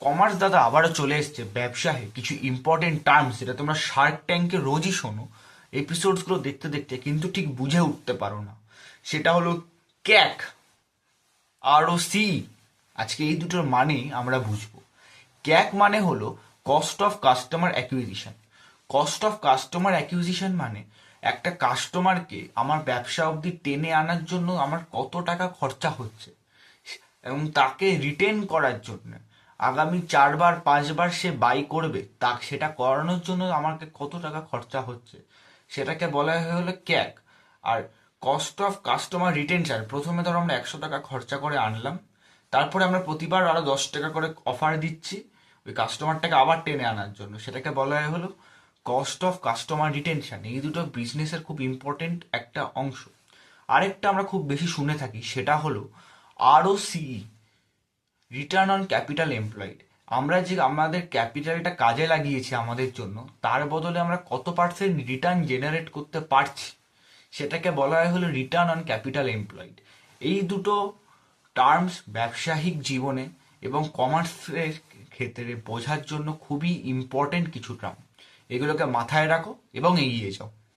Commerce দাদা আবারও চলে এসছে ব্যবসায় কিছু ইম্পর্টেন্ট টার্মস যেটা তোমরা শার্ক ট্যাঙ্কে রোজই শোনো, এপিসোডসগুলো দেখতে দেখতে কিন্তু ঠিক বুঝে উঠতে পারো না। সেটা হলো ক্যাক আর ও সি। আজকে এই দুটোর মানে আমরা বুঝবো। ক্যাক মানে হলো cost of customer acquisition. Cost of customer acquisition মানে একটা কাস্টমারকে আমার ব্যবসা অবধি টেনে আনার জন্য আমার কত টাকা খরচা হচ্ছে, এবং তাকে রিটেন করার জন্য আগামী 4 বার 5 বার সে বাই করবে, তা সেটা করানোর জন্য আমাকে কত টাকা খরচা হচ্ছে, সেটাকে বলা হয় হলো ক্যাক। আর কস্ট অফ কাস্টমার রিটেনশন, প্রথমে ধরো আমরা 100 টাকা খরচা করে আনলাম, তারপরে আমরা প্রতিবার আরো 10 টাকা করে অফার দিচ্ছি ওই কাস্টমারটাকে আবার টেনে আনার জন্য, সেটাকে বলা হয় হলো কস্ট অফ কাস্টমার রিটেনশন। এই দুটো বিজনেসের খুব ইম্পর্টেন্ট একটা অংশ। আরেকটা আমরা খুব বেশি শুনে থাকি, সেটা হলো আরওসিই, রিটার্ন অন ক্যাপিটাল এমপ্লয়েড। আমরা যে আমাদের ক্যাপিটালটা কাজে লাগিয়েছি আমাদের জন্য, তার বদলে আমরা কত পার্সেন্ট রিটার্ন জেনারেট করতে পারছি, সেটাকে বলা হয় হলো রিটার্ন অন ক্যাপিটাল এমপ্লয়েড। এই দুটো টার্মস ব্যবসায়িক জীবনে এবং কমার্সের ক্ষেত্রে বোঝার জন্য খুবই ইম্পর্টেন্ট কিছু টার্ম। এগুলোকে মাথায় রাখো এবং এগিয়ে যাও।